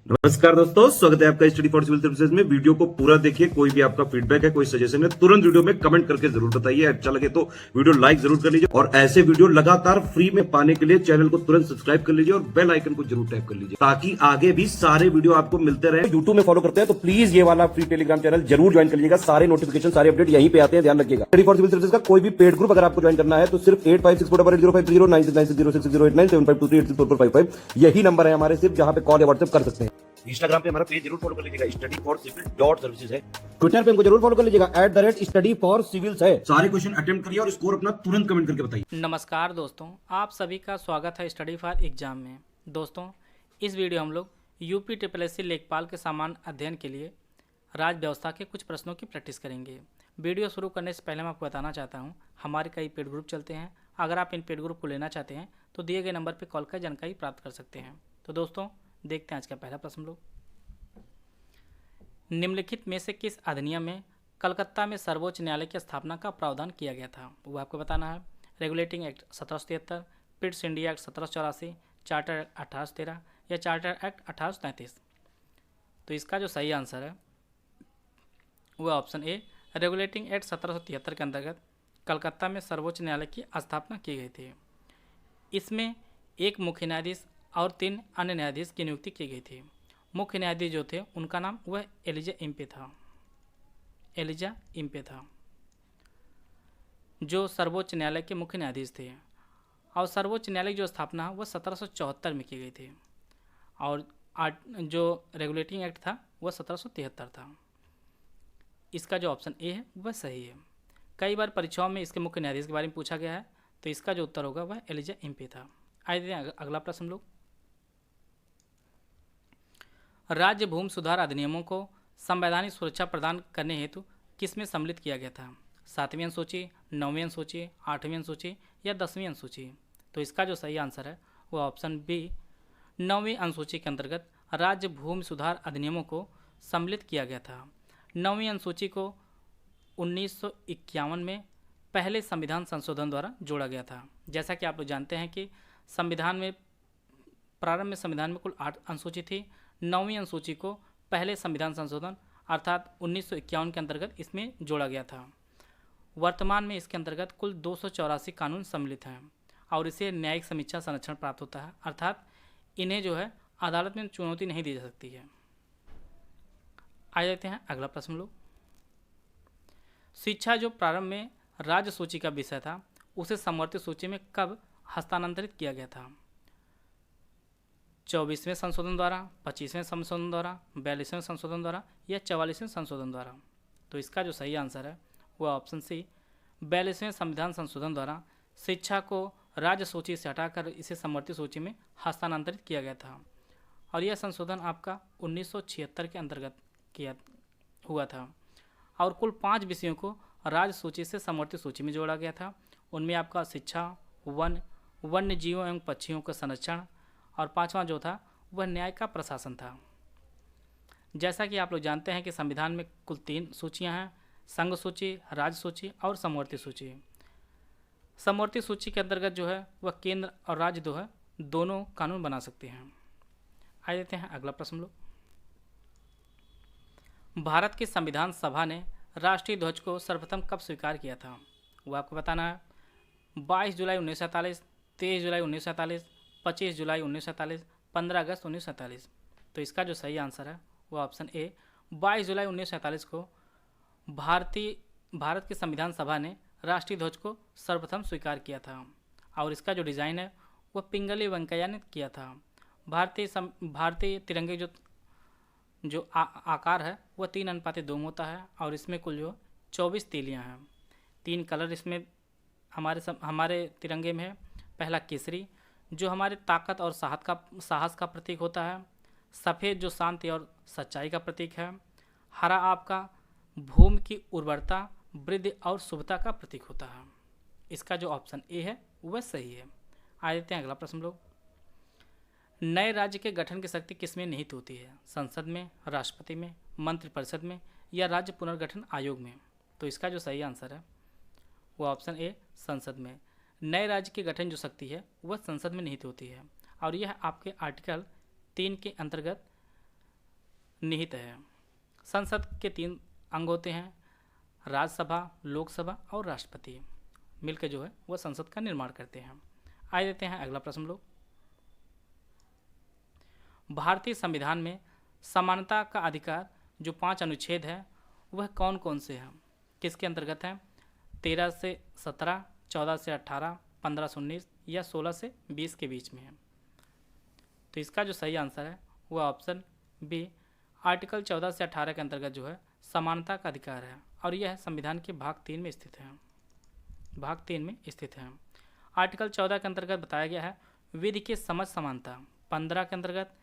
नमस्कार दोस्तों, स्वागत है आपका स्टडी फॉर सिविल सर्विसेज में। वीडियो को पूरा देखिए। कोई भी आपका फीडबैक है, कोई सजेशन है, तुरंत वीडियो में कमेंट करके जरूर बताइए। अच्छा लगे तो वीडियो लाइक जरूर कर लीजिए और ऐसे वीडियो लगातार फ्री में पाने के लिए चैनल को तुरंत सब्सक्राइब कर लीजिए और बेल आइकन को जरूर टैप कर लीजिए ताकि आगे भी सारे वीडियो आपको मिलते रहे। यूट्यूब में फॉलो करते हैं तो प्लीज ये वाला फ्री टेलीग्राम चैनल जरूर ज्वाइन कर लीजिएगा। सारे नोटिफिकेशन, सारे अपडेट यहीं पे आते हैं, ध्यान रखिएगा। स्टडी फॉर सिविल सर्विसेज का कोई भी पेड ग्रुप अगर आपको ज्वाइन करना है तो सिर्फ 856480560660897523864455 यही नंबर है हमारे, सिर्फ जहां पे कॉल या व्हाट्सएप कर सकते हैं। इंस्टाग्राम पे हमारा पेज जरूर फॉलो कर लीजिएगा, study4civil.services है। ट्विटर पे हमको जरूर फॉलो कर लीजिएगा, @study4civils है। सारे क्वेश्चन अटेम्प्ट करिए और स्कोर अपना तुरंत कमेंट करके बताइए। नमस्कार दोस्तों, आप सभी का स्वागत है स्टडी फॉर एग्जाम में। दोस्तों, इस वीडियो हम लोग यूपी SSC लेखपाल के सामान्य अध्ययन के लिए राज्य व्यवस्था के कुछ प्रश्नों की प्रैक्टिस करेंगे। वीडियो शुरू करने से पहले मैं आपको बताना चाहता हूं, हमारे कई पेड ग्रुप चलते हैं। अगर आप इन पेड ग्रुप को लेना चाहते हैं तो दिए गए नंबर पर कॉल कर जानकारी प्राप्त कर सकते हैं। तो दोस्तों, देखते हैं आज का पहला प्रश्न लोग। निम्नलिखित में से किस अधिनियम में कलकत्ता में सर्वोच्च न्यायालय की स्थापना का प्रावधान किया गया था? वो आपको बताना है। Regulating act 1773, Pitt's India act 1784, charter act 1813 या चार्टर एक्ट 1833। तो इसका जो सही आंसर है वह ऑप्शन ए, रेगुलेटिंग एक्ट 1773 के अंतर्गत कलकत्ता में सर्वोच्च न्यायालय की स्थापना की गई थी। इसमें एक मुख्य न्यायाधीश और 3 अन्य न्यायाधीश की नियुक्ति की गई थी। मुख्य न्यायाधीश जो थे उनका नाम वह एलिजा इम्पे था, जो सर्वोच्च न्यायालय के मुख्य न्यायाधीश थे। और सर्वोच्च न्यायालय की जो स्थापना है वह 1774 में की गई थी और जो रेगुलेटिंग एक्ट था वह 1773 था। इसका जो ऑप्शन ए है वह सही है। कई बार परीक्षाओं में इसके मुख्य न्यायाधीश के बारे में पूछा गया है, तो इसका जो उत्तर होगा वह एलिजा इम्पे था। आइए अगला प्रश्न लोग। राज्य भूमि सुधार अधिनियमों को संवैधानिक सुरक्षा प्रदान करने हेतु किसमें सम्मिलित किया गया था? 7वीं अनुसूची, 9वीं अनुसूची, 8वीं अनुसूची या 10वीं अनुसूची? तो इसका जो सही आंसर है वह ऑप्शन बी, 9वीं अनुसूची के अंतर्गत राज्य भूमि सुधार अधिनियमों को सम्मिलित किया गया था। 9वीं अनुसूची को 1951 में पहले संविधान संशोधन द्वारा जोड़ा गया था। जैसा कि आप लोग जानते हैं कि प्रारंभ में संविधान में कुल 8 अनुसूची थी। 9वीं अनुसूची को पहले संविधान संशोधन अर्थात 1951 के अंतर्गत इसमें जोड़ा गया था। वर्तमान में इसके अंतर्गत कुल 284 कानून सम्मिलित हैं और इसे न्यायिक समीक्षा संरक्षण प्राप्त होता है, अर्थात इन्हें जो है अदालत में चुनौती नहीं दी जा सकती है। आ जाते हैं अगला प्रश्न लोग। शिक्षा जो प्रारंभ में राज्य सूची का विषय था उसे समवर्ती सूची में कब हस्तांतरित किया गया था? 24वें संशोधन द्वारा, 25वें संशोधन द्वारा, 42वें संशोधन द्वारा या 44वें संशोधन द्वारा? तो इसका जो सही आंसर है वह ऑप्शन सी, 42वें संविधान संशोधन द्वारा शिक्षा को राज्य सूची से हटाकर इसे समवर्ती सूची में हस्तांतरित किया गया था। और यह संशोधन आपका 1976 के अंतर्गत किया हुआ था और कुल 5 विषयों को राज्य सूची से समवर्ती सूची में जोड़ा गया था। उनमें आपका शिक्षा, वन्य जीवों एवं पक्षियों का संरक्षण और 5वां जो था वह न्याय का प्रशासन था। जैसा कि आप लोग जानते हैं कि संविधान में कुल 3 सूचियां हैं, संघ सूची, राज्य सूची और समवर्ती सूची। समवर्ती सूची के अंतर्गत जो है वह केंद्र और राज्य जो है दोनों कानून बना सकते हैं। आ जाते हैं अगला प्रश्न लोग। भारत की संविधान सभा ने राष्ट्रीय ध्वज को सर्वप्रथम कब स्वीकार किया था? वो आपको बताना है। 22 जुलाई 1947, 23 जुलाई 1947, 25 जुलाई 1947, 15 अगस्त 1947। तो इसका जो सही आंसर है वो ऑप्शन ए, 22 जुलाई 1947 को भारत की संविधान सभा ने राष्ट्रीय ध्वज को सर्वप्रथम स्वीकार किया था और इसका जो डिज़ाइन है वह पिंगली वेंकैया ने किया था। भारतीय तिरंगे जो आकार है वह 3:2 होता है और इसमें कुल जो 24 तीलियाँ हैं। 3 कलर इसमें हमारे तिरंगे में है। पहला केसरी जो हमारे ताकत और साहस का प्रतीक होता है। सफ़ेद जो शांति और सच्चाई का प्रतीक है। हरा आपका भूमि की उर्वरता, वृद्धि और शुभता का प्रतीक होता है। इसका जो ऑप्शन ए है वह सही है। आ जाते हैं अगला प्रश्न लोग। नए राज्य के गठन की शक्ति किसमें निहित होती है? संसद में, राष्ट्रपति में, मंत्रिपरिषद में या राज्य पुनर्गठन आयोग में? तो इसका जो सही आंसर है वो ऑप्शन ए, संसद में। नए राज्य के गठन जो शक्ति है वह संसद में निहित होती है और यह आपके आर्टिकल 3 के अंतर्गत निहित है। संसद के 3 अंग होते हैं, राज्यसभा, लोकसभा और राष्ट्रपति मिलकर जो है वह संसद का निर्माण करते हैं। आइए देते हैं अगला प्रश्न लोग। भारतीय संविधान में समानता का अधिकार जो 5 अनुच्छेद है वह कौन कौन से हैं, किसके अंतर्गत हैं? 13 से 17, 14 से 18, 15 से 19 या 16 से 20 के बीच में है। तो इसका जो सही आंसर है वह ऑप्शन बी आर्टिकल 14 से 18 के अंतर्गत जो है समानता का अधिकार है और यह संविधान के भाग 3 में स्थित है। भाग 3 में स्थित है। आर्टिकल 14 के अंतर्गत बताया गया है विधि के समझ समानता। 15 के अंतर्गत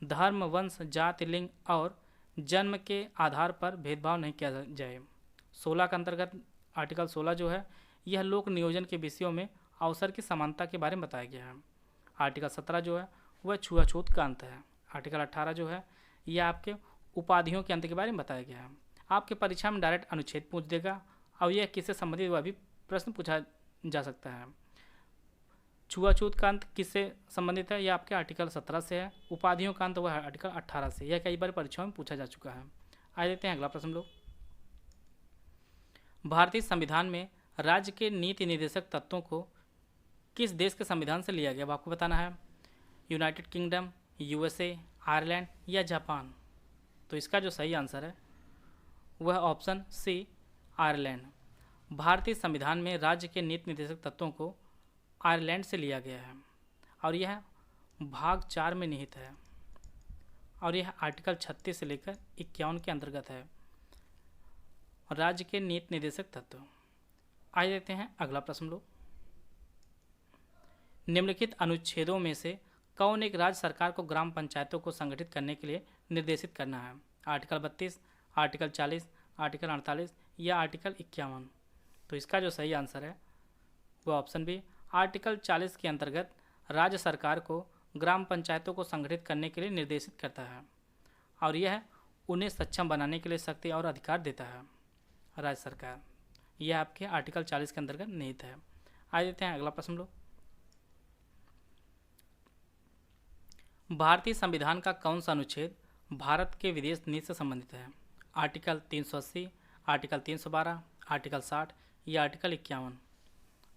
धर्म, वंश, जाति, लिंग और जन्म के आधार पर भेदभाव नहीं किया जाए। 16 के अंतर्गत आर्टिकल 16 जो है यह लोक नियोजन के विषयों में अवसर की समानता के बारे में बताया गया है। आर्टिकल 17 जो है वह छुआछूत का अंत है। आर्टिकल 18 जो है यह आपके उपाधियों के अंत के बारे में बताया गया है। आपके परीक्षा में डायरेक्ट अनुच्छेद पूछ देगा और यह किससे संबंधित वह भी प्रश्न पूछा जा सकता है। छुआछूत का अंत किससे संबंधित है? यह आपके आर्टिकल 17 से है। उपाधियों का अंत वह है आर्टिकल 18 से। यह कई बार परीक्षाओं में पूछा जा चुका है। आइए देते हैं अगला प्रश्न लोग। भारतीय संविधान में राज्य के नीति निर्देशक तत्वों को किस देश के संविधान से लिया गया? आपको बताना है। यूनाइटेड किंगडम, यूएसए, आयरलैंड या जापान। तो इसका जो सही आंसर है वह ऑप्शन सी आयरलैंड। भारतीय संविधान में राज्य के नीति निर्देशक तत्वों को आयरलैंड से लिया गया है और यह भाग 4 में निहित है और यह आर्टिकल 36 से लेकर 51 के अंतर्गत है। राज्य के नीति निर्देशक तत्व। आइए देखते हैं अगला प्रश्न लोग। निम्नलिखित अनुच्छेदों में से कौन एक राज्य सरकार को ग्राम पंचायतों को संगठित करने के लिए निर्देशित करना है? आर्टिकल 32, आर्टिकल 40, आर्टिकल 48 या आर्टिकल 51। तो इसका जो सही आंसर है वह ऑप्शन बी आर्टिकल 40 के अंतर्गत राज्य सरकार को ग्राम पंचायतों को संगठित करने के लिए निर्देशित करता है और यह उन्हें सक्षम बनाने के लिए शक्ति और अधिकार देता है राज्य सरकार। यह आपके आर्टिकल 40 के अंतर्गत निहित है। आइए देते हैं अगला प्रश्न लोग। भारतीय संविधान का कौन सा अनुच्छेद भारत के विदेश नीति से संबंधित है? आर्टिकल 380, आर्टिकल 312, आर्टिकल 60 या आर्टिकल 51।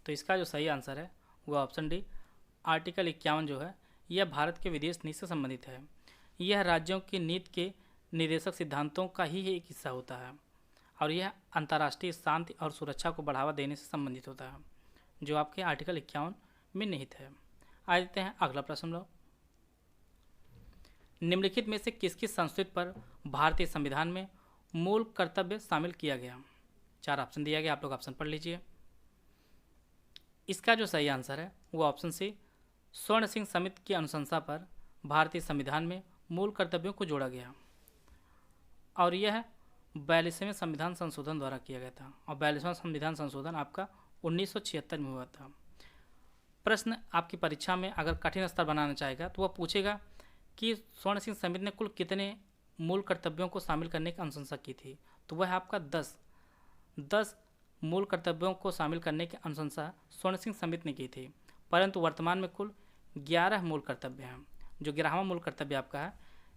तो इसका जो सही आंसर है वह ऑप्शन डी आर्टिकल 51 जो है यह भारत के विदेश नीति से संबंधित है। यह राज्यों की नीति के निर्देशक सिद्धांतों का ही एक हिस्सा होता है और यह अंतर्राष्ट्रीय शांति और सुरक्षा को बढ़ावा देने से संबंधित होता है जो आपके आर्टिकल 51 में निहित है। आइए देखते हैं अगला प्रश्न लोग। निम्नलिखित में से किसकी संस्कृति पर भारतीय संविधान में मूल कर्तव्य शामिल किया गया? 4 ऑप्शन दिया गया, आप लोग ऑप्शन पढ़ लीजिए। इसका जो सही आंसर है वो ऑप्शन सी स्वर्ण सिंह समिति की अनुशंसा पर भारतीय संविधान में मूल कर्तव्यों को जोड़ा गया और यह 42वें संविधान संशोधन द्वारा किया गया था और 42वां संविधान संशोधन आपका 1976 में हुआ था। प्रश्न आपकी परीक्षा में अगर कठिन स्तर बनाना चाहेगा तो वह पूछेगा कि स्वर्ण सिंह समिति ने कुल कितने मूल कर्तव्यों को शामिल करने की अनुशंसा की थी? तो वह आपका 10 मूल कर्तव्यों को शामिल करने की अनुशंसा स्वर्ण सिंह समिति ने की थी, परंतु वर्तमान में कुल 11 मूल कर्तव्य हैं। जो 11वां मूल कर्तव्य आपका है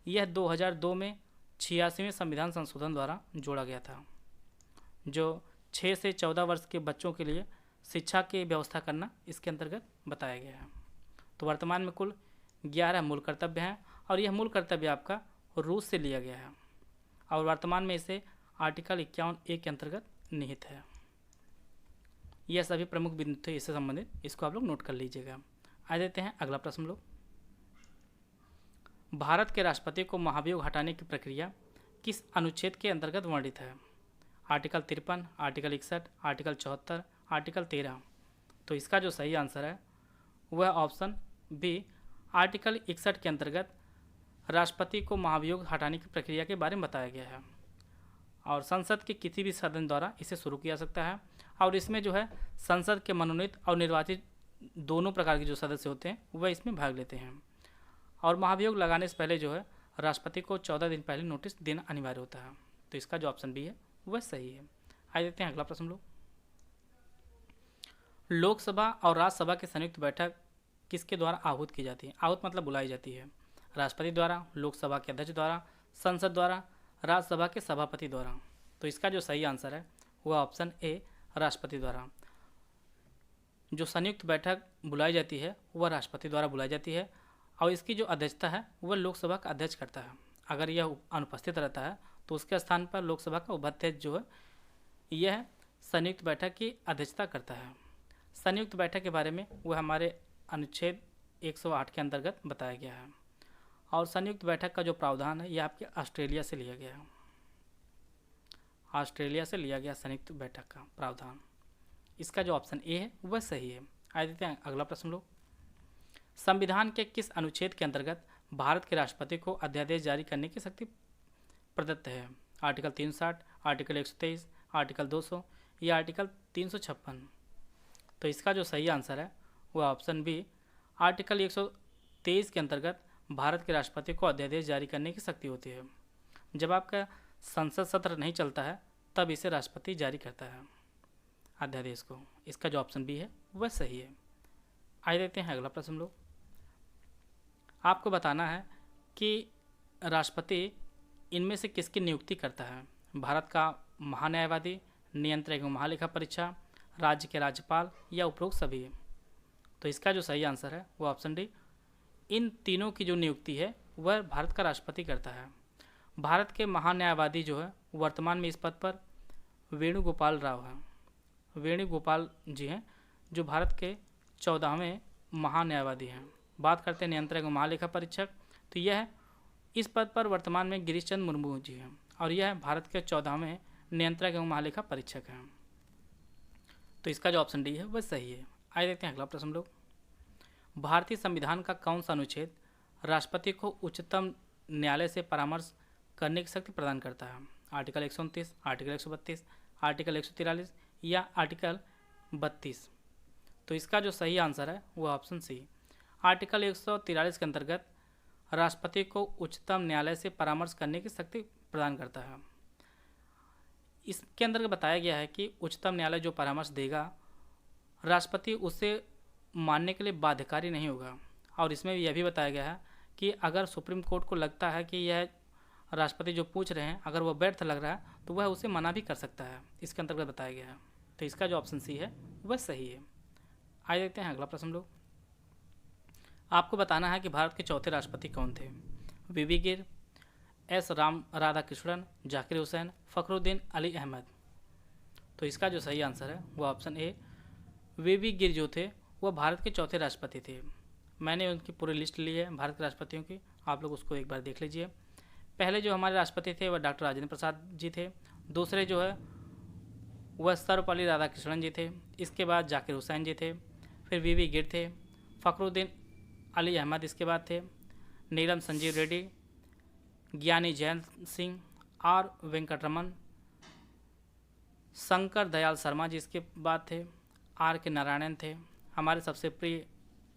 यह 2002 में 86वें संविधान संशोधन द्वारा जोड़ा गया था, जो 6 से 14 वर्ष के बच्चों के लिए शिक्षा की व्यवस्था करना इसके अंतर्गत बताया गया है। तो वर्तमान में कुल 11 मूल कर्तव्य हैं और यह मूल कर्तव्य आपका रूस से लिया गया है और वर्तमान में इसे आर्टिकल 51A के अंतर्गत निहित है। यह सभी प्रमुख बिंदु थे इससे संबंधित, इसको आप लोग नोट कर लीजिएगा। आ देते हैं अगला प्रश्न लोग। भारत के राष्ट्रपति को महाभियोग हटाने की प्रक्रिया किस अनुच्छेद के अंतर्गत वर्णित है? Article 53, article 61, article 74, article 13। तो इसका जो सही आंसर है वह ऑप्शन बी आर्टिकल 61 के अंतर्गत राष्ट्रपति को महाभियोग हटाने की प्रक्रिया के बारे में बताया गया है और संसद के किसी भी सदन द्वारा इसे शुरू किया जा सकता है और इसमें जो है संसद के मनोनीत और निर्वाचित दोनों प्रकार के जो सदस्य होते हैं वह इसमें भाग लेते हैं और महाभियोग लगाने से पहले जो है राष्ट्रपति को 14 दिन पहले नोटिस देना अनिवार्य होता है। तो इसका जो ऑप्शन बी है वह सही है। आइए देखते हैं अगला प्रश्न लोग। लोकसभा और राज्यसभा की संयुक्त बैठक किसके द्वारा आहूत की जाती है? आहूत मतलब बुलाई जाती है। राष्ट्रपति द्वारा, लोकसभा के अध्यक्ष द्वारा, संसद द्वारा, राज्यसभा के सभापति द्वारा। तो इसका जो सही आंसर है वह ऑप्शन ए, राष्ट्रपति द्वारा। जो संयुक्त बैठक बुलाई जाती है वह राष्ट्रपति द्वारा बुलाई जाती है और इसकी जो अध्यक्षता है वह लोकसभा का अध्यक्ष करता है। अगर यह अनुपस्थित रहता है तो उसके स्थान पर लोकसभा का उपाध्यक्ष जो है यह संयुक्त बैठक की अध्यक्षता करता है। संयुक्त बैठक के बारे में वह हमारे अनुच्छेद 108 के अंतर्गत बताया गया है और संयुक्त बैठक का जो प्रावधान है यह आपके ऑस्ट्रेलिया से लिया गया है। ऑस्ट्रेलिया से लिया गया संयुक्त बैठक का प्रावधान। इसका जो ऑप्शन ए है वह सही है। आइए देखते हैं अगला प्रश्न लोग। संविधान के किस अनुच्छेद के अंतर्गत भारत के राष्ट्रपति को अध्यादेश जारी करने की शक्ति प्रदत्त है? आर्टिकल 360, आर्टिकल 123, आर्टिकल 200 या आर्टिकल 356? तो इसका जो सही आंसर है वह ऑप्शन बी, आर्टिकल 123 के अंतर्गत भारत के राष्ट्रपति को अध्यादेश जारी करने की शक्ति होती है। जब आपका संसद सत्र नहीं चलता है तब इसे राष्ट्रपति जारी करता है अध्यादेश को। इसका जो ऑप्शन बी है वह सही है। आइए देखते हैं अगला प्रश्न लोग। आपको बताना है कि राष्ट्रपति इनमें से किसकी नियुक्ति करता है? भारत का महान्यायवादी, नियंत्रक एवं महालेखा परीक्षा, राज्य के राज्यपाल या उपरोक्त सभी? तो इसका जो सही आंसर है वो ऑप्शन डी, इन तीनों की जो नियुक्ति है वह भारत का राष्ट्रपति करता है। भारत के महान्यायवादी जो है वर्तमान में इस पद पर वेणुगोपाल राव हैं। वेणुगोपाल जी हैं जो भारत के 14वें महान्यायवादी हैं। बात करते हैं नियंत्रक एवं महालेखा परीक्षक, तो यह इस पद पर वर्तमान में गिरीश चंद्र मुर्मू जी हैं और यह भारत के 14वें नियंत्रक एवं महालेखा परीक्षक हैं। तो इसका जो ऑप्शन डी है वह सही है। आइए देखते हैं अगला प्रश्न लोग। भारतीय संविधान का कौन सा अनुच्छेद राष्ट्रपति को उच्चतम न्यायालय से परामर्श करने की शक्ति प्रदान करता है? आर्टिकल 129, आर्टिकल 132, आर्टिकल 143 या आर्टिकल 32? तो इसका जो सही आंसर है वो ऑप्शन सी, आर्टिकल 143 के अंतर्गत राष्ट्रपति को उच्चतम न्यायालय से परामर्श करने की शक्ति प्रदान करता है। इसके अंतर्गत बताया गया है कि उच्चतम न्यायालय जो परामर्श देगा राष्ट्रपति उसे मानने के लिए बाध्यकारी नहीं होगा और इसमें यह भी बताया गया है कि अगर सुप्रीम कोर्ट को लगता है कि यह राष्ट्रपति जो पूछ रहे हैं अगर वह व्यर्थ लग रहा है तो वह उसे मना भी कर सकता है। इसके अंतर्गत बताया गया है। तो इसका जो ऑप्शन सी है वह सही है। आइए देखते हैं अगला प्रश्न लोग। आपको बताना है कि भारत के चौथे राष्ट्रपति कौन थे? वीवी गिर, एस राधाकृष्णन, जाकिर हुसैन, फखरुद्दीन अली अहमद? तो इसका जो सही आंसर है वह ऑप्शन ए, वीवी गिर जो थे वह भारत के चौथे राष्ट्रपति थे। मैंने उनकी पूरी लिस्ट ली है भारत के राष्ट्रपतियों की, आप लोग उसको एक बार देख लीजिए। पहले जो हमारे राष्ट्रपति थे वह डॉक्टर राजेंद्र प्रसाद जी थे। दूसरे जो है वह सर्वपल्ली राधाकृष्णन जी थे। इसके बाद जाकिर हुसैन जी थे। फिर वीवी गिर थे। फखरुद्दीन अली अहमद इसके बाद थे। नीलम संजीव रेड्डी, ज्ञानी जैन सिंह, आर वेंकटरमन, शंकर दयाल शर्मा जी इसके बाद थे। आर के नारायणन थे। हमारे सबसे प्रिय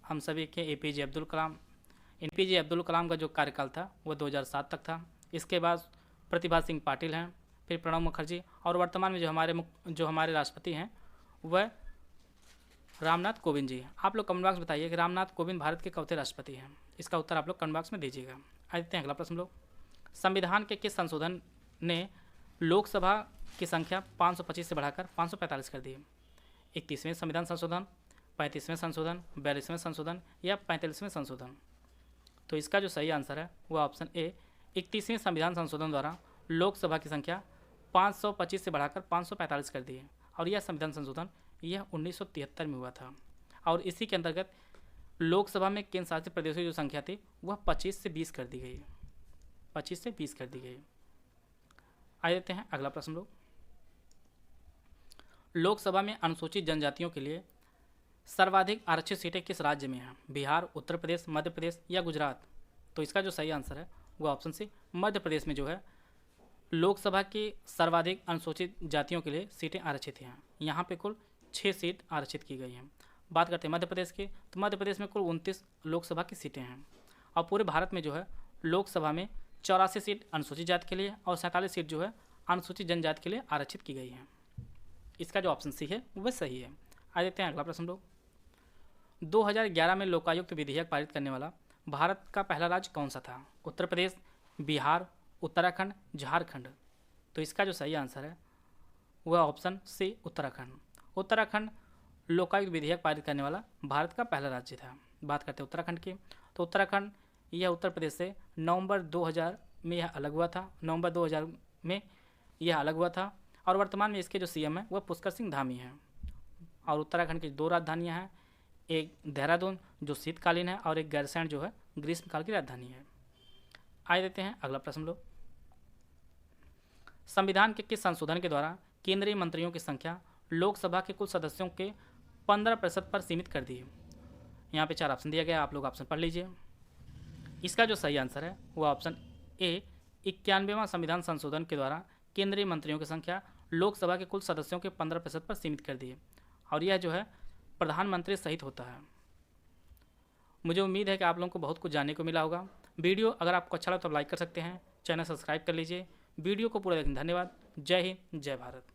हम सभी के एपीजे अब्दुल कलाम। एपीजे अब्दुल कलाम का जो कार्यकाल था वह 2007 तक था। इसके बाद प्रतिभा सिंह पाटिल हैं, फिर प्रणब मुखर्जी और वर्तमान में जो हमारे राष्ट्रपति हैं वह रामनाथ कोविंद जी। आप लोग कमेंट बॉक्स में बताइए कि रामनाथ कोविंद भारत के चौथे राष्ट्रपति हैं। इसका उत्तर आप लोग कमेंट बॉक्स में दीजिएगा। आइए देखते हैं अगला प्रश्न लोग। संविधान के किस संशोधन ने लोकसभा की संख्या 525 से बढ़ाकर 545 कर दी? 31वें संविधान संशोधन, 35वें संशोधन, 42वें संशोधन या 45वें संशोधन? तो इसका जो सही आंसर है वह ऑप्शन ए, 31वें संविधान संशोधन द्वारा लोकसभा की संख्या 525 से बढ़ाकर 545 कर दी है और यह संविधान संशोधन यह 1973 में हुआ था और इसी के अंतर्गत लोकसभा में केंद्र शासित प्रदेशों की जो संख्या थी वह 25 से 20 कर दी गई। 25 से 20 कर दी गई। आइए देखते हैं अगला प्रश्न लोग। लोकसभा में अनुसूचित जनजातियों के लिए सर्वाधिक आरक्षित सीटें किस राज्य में हैं? बिहार, उत्तर प्रदेश, मध्य प्रदेश या गुजरात? तो इसका जो सही आंसर है वो ऑप्शन सी, मध्य प्रदेश में जो है लोकसभा की सर्वाधिक अनुसूचित जातियों के लिए सीटें आरक्षित हैं। यहाँ पे कुल 6 सीट आरक्षित की गई हैं। बात करते हैं मध्य प्रदेश की, तो मध्य प्रदेश में कुल 29 लोकसभा की सीटें हैं और पूरे भारत में जो है लोकसभा में 84 सीट अनुसूचित जाति के लिए और 47 सीट जो है अनुसूचित जनजाति के लिए आरक्षित की गई हैं। इसका जो ऑप्शन सी है वह सही है। आ देखते हैं अगला प्रश्न लोग। 2011 में लोकायुक्त विधेयक पारित करने वाला भारत का पहला राज्य कौन सा था? उत्तर प्रदेश, बिहार, उत्तराखंड, झारखंड। तो इसका जो सही आंसर है वह ऑप्शन सी उत्तराखंड। उत्तराखंड लोकायुक्त विधेयक पारित करने वाला भारत का पहला राज्य था। बात करते हैं उत्तराखंड की, तो उत्तराखंड यह उत्तर प्रदेश से नवंबर 2000 में यह अलग हुआ था। नवंबर 2000 में यह अलग हुआ था और वर्तमान में इसके जो सीएम है वह पुष्कर सिंह धामी हैं। और उत्तराखंड की 2 राजधानियां हैं, एक देहरादून जो शीतकालीन है और एक गैरसैंण जो है ग्रीष्मकाल की राजधानी है। आए देते हैं अगला प्रश्न लोग। संविधान के किस संशोधन के द्वारा केंद्रीय मंत्रियों की संख्या लोकसभा के कुल सदस्यों के 15% पर सीमित कर दी है? यहाँ पे 4 ऑप्शन दिया गया, आप लोग ऑप्शन पढ़ लीजिए। इसका जो सही आंसर है वह ऑप्शन ए 91वां संविधान संशोधन के द्वारा केंद्रीय मंत्रियों की संख्या लोकसभा के कुल सदस्यों के 15% पर सीमित कर दी है और यह जो है प्रधानमंत्री सहित होता है। मुझे उम्मीद है कि आप लोगों को बहुत कुछ जानने को मिला होगा। वीडियो अगर आपको अच्छा लगा तो लाइक कर सकते हैं, चैनल सब्सक्राइब कर लीजिए। वीडियो को पूरा देखने धन्यवाद। जय हिंद, जय भारत।